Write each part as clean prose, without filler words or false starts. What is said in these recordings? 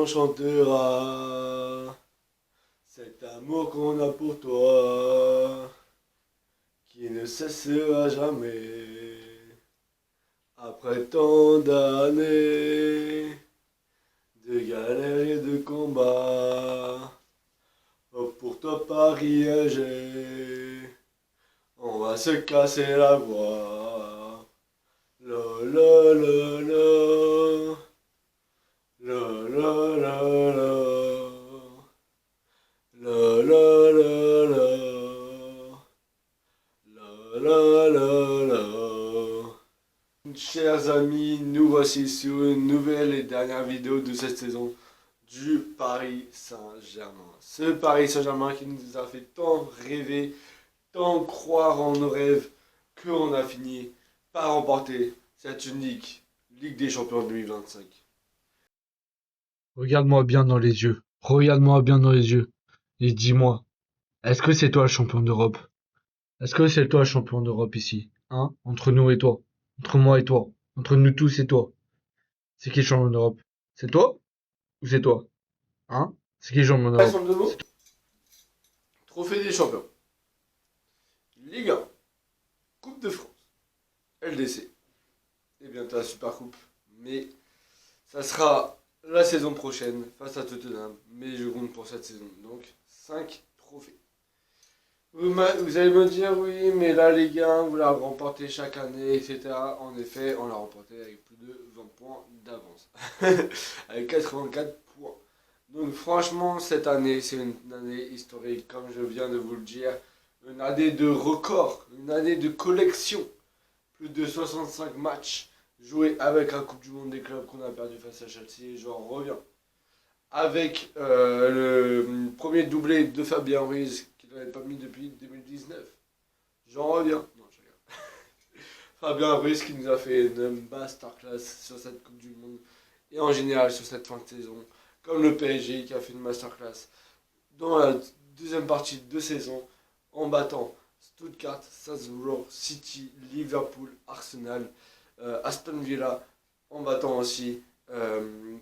on chantera cet amour qu'on a pour toi, qui ne cessera jamais, après tant d'années de galères et de combats. Oh, pour toi Paris AG, on va se casser la voix. Lo lo lo lo, lo lo lo lo, lo lo lo lo, lo lo lo lo. Chers amis, nous voici sur une nouvelle et dernière vidéo de cette saison du Paris Saint-Germain. Ce Paris Saint-Germain qui nous a fait tant rêver, tant croire en nos rêves, qu'on a fini par remporter cette unique Ligue des Champions 2025. Regarde-moi bien dans les yeux. Regarde-moi bien dans les yeux. Et dis-moi, est-ce que c'est toi le champion d'Europe? Est-ce que c'est toi le champion d'Europe ici? Hein? Entre nous et toi. Entre moi et toi. Entre nous tous et toi. C'est qui le champion d'Europe? C'est toi? Ou c'est toi? Hein? C'est qui le champion d'Europe? Ensemble de mots, Trophée des Champions, Ligue 1, Coupe de France, LDC, et bientôt la Super Coupe. Mais ça sera la saison prochaine face à Tottenham. Mais je compte pour cette saison. Donc 5 trophées. Vous allez me dire oui, mais la Ligue 1, vous la remportez chaque année, etc. En effet, on l'a remportée avec plus de 20 points d'avance. Avec 84 points. Donc franchement, cette année, c'est une année historique, comme je viens de vous le dire. Une année de record, une année de collection. Plus de 65 matchs joués avec la Coupe du Monde des clubs qu'on a perdu face à Chelsea. J'en reviens. Avec le premier doublé de Fabien Ruiz, qu'il n'avait pas mis depuis 2019. J'en reviens. Non, je regarde. Fabien Ruiz qui nous a fait une masterclass sur cette Coupe du Monde et en général sur cette fin de saison. Comme le PSG qui a fait une masterclass dans la deuxième partie de saison en battant Stuttgart, Salzbourg, City, Liverpool, Arsenal, Aston Villa, en battant aussi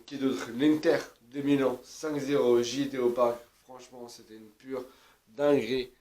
qui d'autre, l'Inter de Milan 5-0. J'y étais au parc, franchement c'était une pure dinguerie.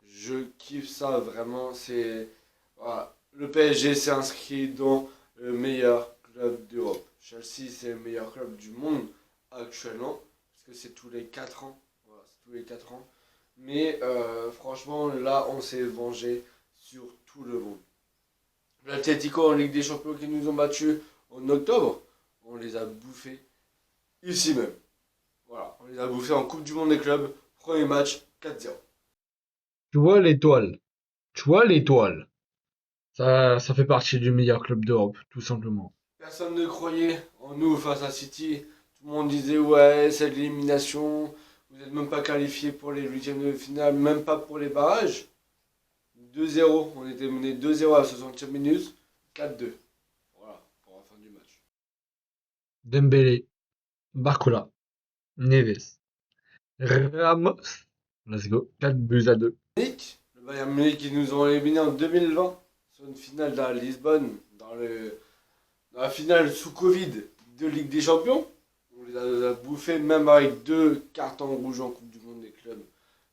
Je kiffe ça vraiment, c'est voilà. Le PSG s'est inscrit dans le meilleur club d'Europe. Chelsea c'est le meilleur club du monde actuellement, parce que c'est tous les 4 ans. Voilà, c'est tous les 4 ans. Mais franchement là on s'est vengé sur tout le monde. L'Atlético en Ligue des Champions qui nous ont battus en octobre, on les a bouffés ici même. Voilà, on les a bouffés en Coupe du Monde des clubs, premier match 4-0. Tu vois l'étoile. Tu vois l'étoile. Ça fait partie du meilleur club d'Europe, tout simplement. Personne ne croyait en nous face à City. Tout le monde disait ouais, c'est l'élimination. Vous n'êtes même pas qualifié pour les huitièmes de finale, même pas pour les barrages. 2-0, on était mené 2-0 à la 60e minute, 4-2. Voilà, pour la fin du match. Dembélé, Barcola, Neves, Ramos. Let's go. 4 buts à 2. Le Bayern Munich qui nous ont éliminés en 2020 sur une finale à Lisbonne, dans la finale sous Covid de Ligue des Champions. On les a bouffés même avec 2 cartons rouges en Coupe du Monde des clubs.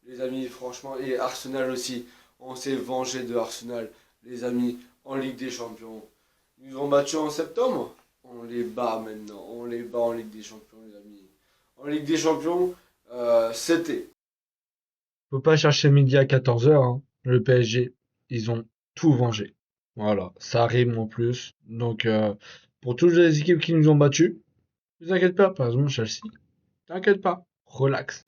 Les amis, franchement, et Arsenal aussi. On s'est vengé de Arsenal, les amis, en Ligue des Champions. Ils nous ont battus en septembre. On les bat maintenant. On les bat en Ligue des Champions, les amis. En Ligue des Champions, c'était. Faut pas chercher midi à 14h, hein. Le PSG, ils ont tout vengé. Voilà, ça rime en plus. Donc, pour toutes les équipes qui nous ont battus, ne vous inquiétez pas, par exemple Chelsea, t'inquiète pas, relax.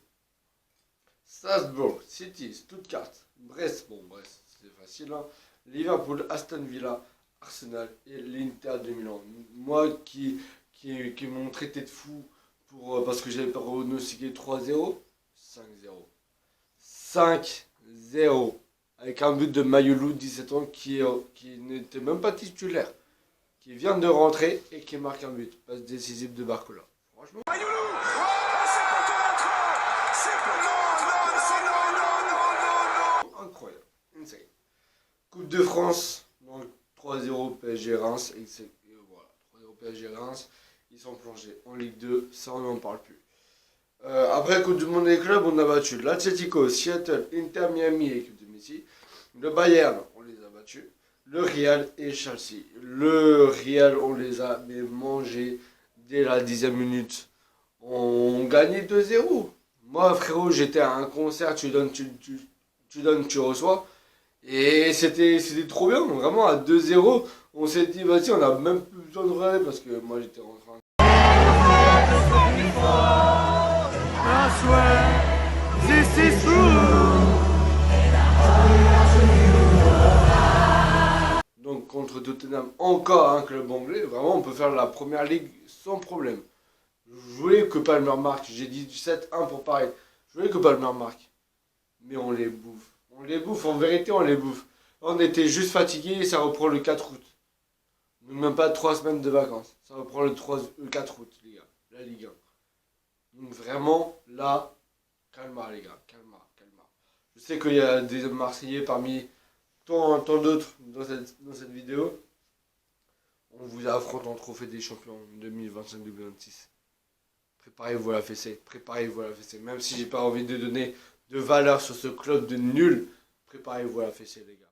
Strasbourg, City, Stuttgart, Brest. Bon, Brest, c'est facile. Hein. Liverpool, Aston Villa, Arsenal et l'Inter de Milan. Moi qui m'ont traité de fou parce que j'avais pronostiqué 3-0, 5-0. 5-0. Avec un but de Mayulu, 17 ans, qui n'était même pas titulaire. Qui vient de rentrer et qui marque un but. Passe décisive de Barcola. Franchement. Mayulu, c'est pas ton entrant. C'est pas non. Incroyable. Insane. Coupe de France. Donc 3-0 PSG Reims. Et voilà. 3-0 PSG Reims. Ils sont plongés en Ligue 2. Ça, on n'en parle plus. Après, Coupe du Monde des clubs, on a battu l'Atlético, Seattle, Inter Miami, équipe de Messi. Le Bayern, on les a battus. Le Real et Chelsea. Le Real, on les a mangés dès la 10e minute. On gagnait 2-0. Moi, frérot, j'étais à un concert, tu donnes, tu reçois. Et c'était trop bien. Vraiment, à 2-0, on s'est dit, vas-y, on n'a même plus besoin de regarder parce que moi, j'étais rentré en This is true. Donc contre Tottenham, encore un club anglais, vraiment on peut faire la première ligue sans problème. Je voulais que Palmer marque, j'ai dit 7-1 pour Paris. Je voulais que Palmer marque. Mais on les bouffe. On les bouffe, en vérité on les bouffe. On était juste fatigués et ça reprend le 4 août. Donc même pas 3 semaines de vacances. Ça reprend le 4 août les gars, la Ligue 1. Donc vraiment là, calma les gars, calma. Je sais qu'il y a des Marseillais parmi tant d'autres dans cette vidéo. On vous affronte en trophée des champions 2025-2026. Préparez-vous à la fessée. Même si j'ai pas envie de donner de valeur sur ce club de nul, préparez-vous à la fessée, les gars.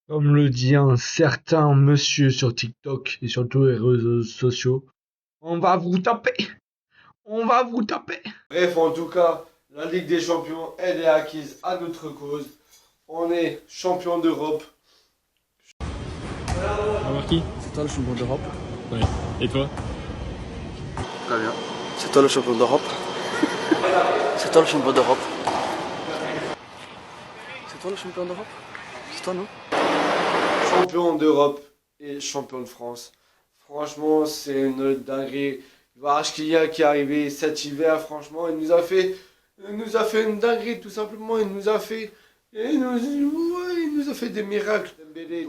Comme le dit un certain monsieur sur TikTok et sur tous les réseaux sociaux, on va vous taper. On va vous taper. Bref, en tout cas, la Ligue des Champions, elle est acquise à notre cause. On est champion d'Europe. Marquis, C'est toi le champion d'Europe? ouais. Et toi? Très bien. C'est toi le champion d'Europe? C'est toi le champion d'Europe? C'est toi le champion d'Europe? C'est toi, non? Champion d'Europe et champion de France. Franchement, c'est une dinguerie. Kvaratskhelia qui est arrivé cet hiver, franchement, il nous a fait une dinguerie, tout simplement. Il nous a fait des miracles.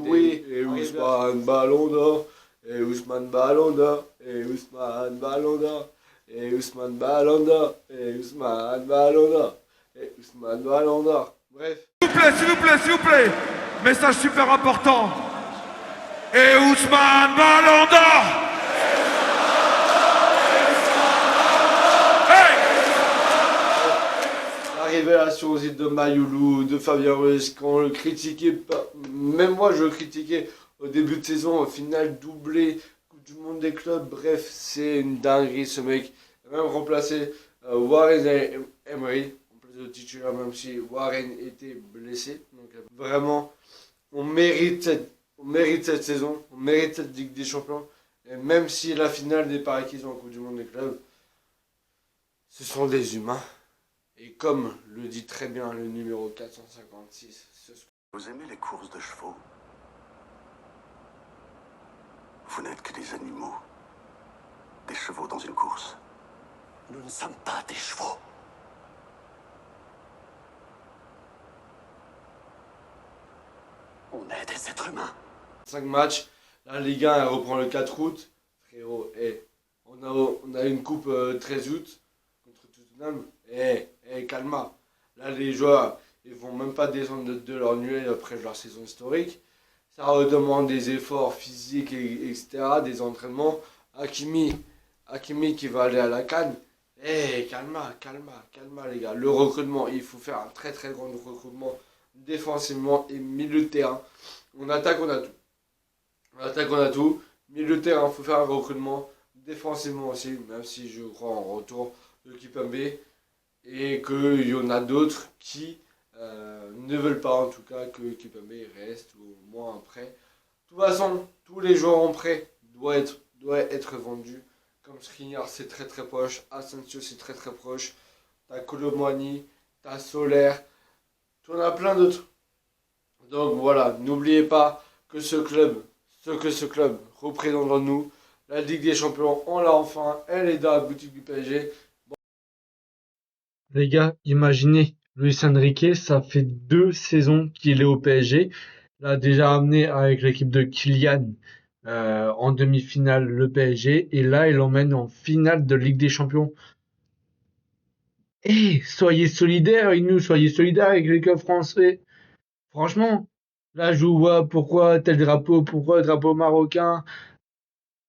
Oui, et Ousmane Ballon d'Or, et Ousmane Ballon d'Or, et Ousmane Ballon d'Or, et Ousmane Ballon d'Or, et Ousmane Ballon d'Or, et Ousmane Ballon d'Or. Bref. S'il vous plaît. Message super important. Et Ousmane Ballon d'Or. La révélation aussi de Mayulu, de Fabien Ruiz, quand on le critiquait, même moi je le critiquais au début de saison, au final doublé, Coupe du Monde des clubs, bref, c'est une dinguerie ce mec. Il a même remplacé Warren Emery, en place de titulaire, même si Warren était blessé. Donc vraiment, on mérite cette saison, on mérite cette Ligue des Champions, et même si la finale n'est pas acquise en Coupe du Monde des clubs, ce sont des humains. Et comme le dit très bien le numéro 456, Vous aimez les courses de chevaux? Vous n'êtes que des animaux. Des chevaux dans une course. Nous ne sommes pas des chevaux. On est des êtres humains. 5 matchs, la Ligue 1 elle reprend le 4 août. Frérot, on a une coupe 13 août contre Tottenham. Calma. Là, les joueurs, ils vont même pas descendre de leur nuée après leur saison historique. Ça redemande des efforts physiques, etc., des entraînements. Hakimi qui va aller à la CAN. Calma, les gars. Le recrutement, il faut faire un très très grand recrutement défensivement et milieu de terrain. On attaque, on a tout. Milieu de terrain, il faut faire un recrutement. Défensivement aussi, même si je crois en retour de Kipembe. Et qu'il y en a d'autres qui ne veulent pas en tout cas que Kipembe reste ou au moins un prêt. De toute façon, tous les joueurs en prêt doivent être vendus. Comme Skriniar, c'est très très proche. Asensio, c'est très très proche. T'as Colomboigny, t'as Solaire. Tu en as plein d'autres. Donc voilà, n'oubliez pas que ce club représente en nous. La Ligue des Champions, on l'a enfin. Elle est dans la boutique du PSG. Les gars, imaginez, Luis Enrique, ça fait 2 saisons qu'il est au PSG. Il a déjà amené avec l'équipe de Kylian en demi-finale le PSG. Et là, il l'emmène en finale de Ligue des Champions. Eh, soyez solidaires avec nous, soyez solidaires avec les clubs français. Franchement, là, je vois pourquoi tel drapeau, pourquoi le drapeau marocain.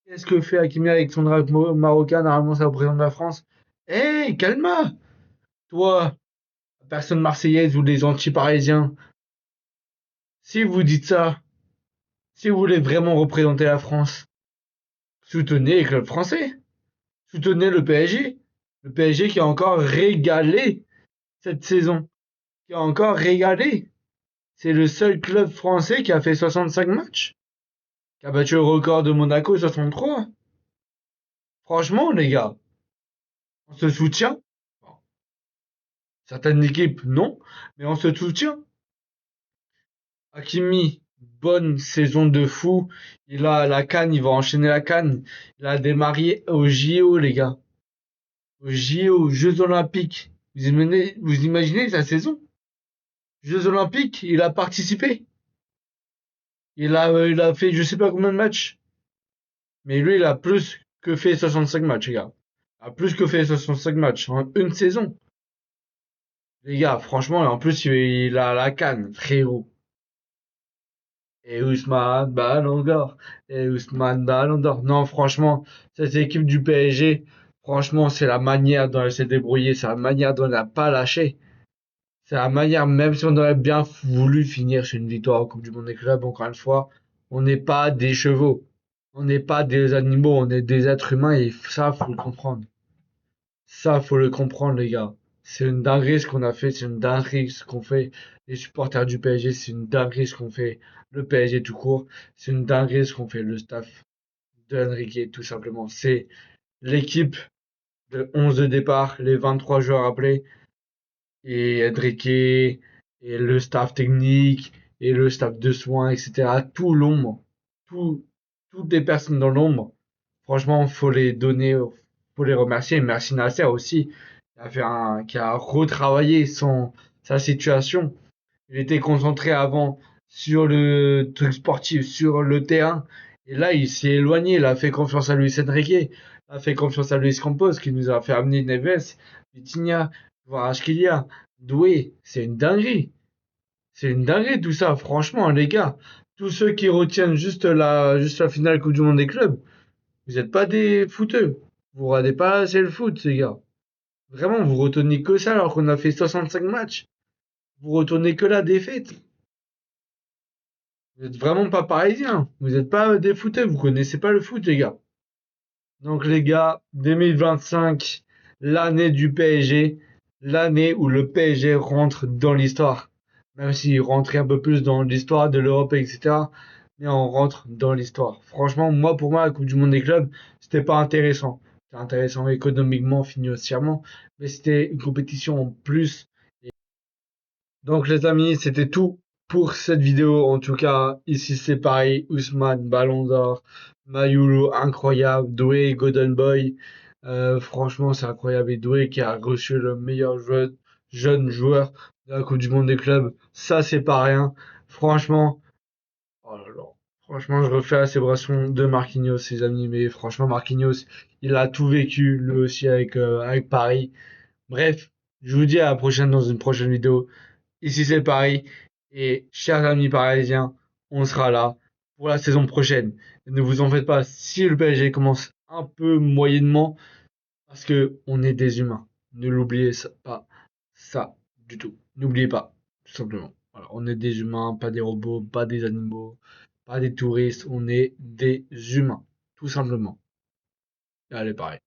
Qu'est-ce que fait Hakimi avec son drapeau marocain? Normalement, ça représente la France. Eh, calma! Toi, personne marseillaise ou les anti-parisiens, si vous dites ça, si vous voulez vraiment représenter la France, soutenez les clubs français. Soutenez le PSG. Le PSG qui a encore régalé cette saison. Qui a encore régalé. C'est le seul club français qui a fait 65 matchs. Qui a battu le record de Monaco 63. Franchement, les gars, on se soutient. Certaines équipes, non, mais on se soutient. Hakimi, bonne saison de fou. Il a la CAN, il va enchaîner la CAN. Il a démarré au JO, les gars. Aux JO, Jeux Olympiques. Vous imaginez sa saison? Jeux Olympiques, il a participé. Il a fait je sais pas combien de matchs. Mais lui, il a plus que fait 65 matchs, les gars. Il a plus que fait 65 matchs en une saison. Les gars, franchement, en plus, il a la CAN, frérot. Et Ousmane Ballon d'Or. Et Ousmane Ballon d'Or. Non, franchement, cette équipe du PSG, franchement, c'est la manière dont elle s'est débrouillée. C'est la manière dont elle n'a pas lâché. C'est la manière, même si on aurait bien voulu finir sur une victoire en Coupe du Monde des clubs, encore une fois, on n'est pas des chevaux. On n'est pas des animaux, on est des êtres humains et ça, faut le comprendre. Ça, faut le comprendre, les gars. C'est une dinguerie ce qu'on a fait, c'est une dinguerie ce qu'on fait. Les supporters du PSG, c'est une dinguerie ce qu'on fait. Le PSG tout court, c'est une dinguerie ce qu'on fait. Le staff de Enrique, tout simplement. C'est l'équipe de 11 de départ, les 23 joueurs appelés, et Enrique, et le staff technique, et le staff de soins, etc. Tout l'ombre. Tout, toutes les personnes dans l'ombre. Franchement, faut les donner, faut les remercier. Merci Nasser aussi, qui a retravaillé sa situation. Il était concentré avant sur le truc sportif, sur le terrain. Et là, il s'est éloigné. Il a fait confiance à Luis Enrique. Il a fait confiance à Luis Campos, qui nous a fait amener Neves, Vitinha, Kvaratskhelia, Doué. C'est une dinguerie. C'est une dinguerie tout ça. Franchement, les gars, tous ceux qui retiennent juste la finale Coupe du Monde des clubs, vous êtes pas des footeux. Vous regardez pas assez le foot, ces gars. Vraiment, vous retenez que ça alors qu'on a fait 65 matchs. Vous retournez que la défaite. Vous êtes vraiment pas parisiens. Vous êtes pas des footeux. Vous connaissez pas le foot, les gars. Donc, les gars, 2025, l'année du PSG. L'année où le PSG rentre dans l'histoire. Même s'il rentrait un peu plus dans l'histoire de l'Europe, etc. Mais on rentre dans l'histoire. Franchement, pour moi, la Coupe du Monde des clubs, c'était pas intéressant. C'était intéressant économiquement, financièrement. Mais c'était une compétition en plus. Donc les amis, c'était tout pour cette vidéo. En tout cas, ici c'est pareil. Ousmane, Ballon d'Or, Mayulu, incroyable. Doué, Golden Boy. Franchement, c'est incroyable. Et Doué qui a reçu le meilleur jeune joueur de la Coupe du Monde des clubs. Ça, c'est pas rien. Franchement, oh là là. Franchement, je refais la célébration de Marquinhos, les amis. Mais franchement, Marquinhos, il a tout vécu, lui aussi, avec Paris. Bref, je vous dis à la prochaine dans une prochaine vidéo. Ici c'est Paris et chers amis parisiens, on sera là pour la saison prochaine. Et ne vous en faites pas si le PSG commence un peu moyennement parce que on est des humains. Ne l'oubliez pas ça du tout. N'oubliez pas, tout simplement. Voilà, on est des humains, pas des robots, pas des animaux, pas des touristes, on est des humains. Tout simplement. Et allez, pareil.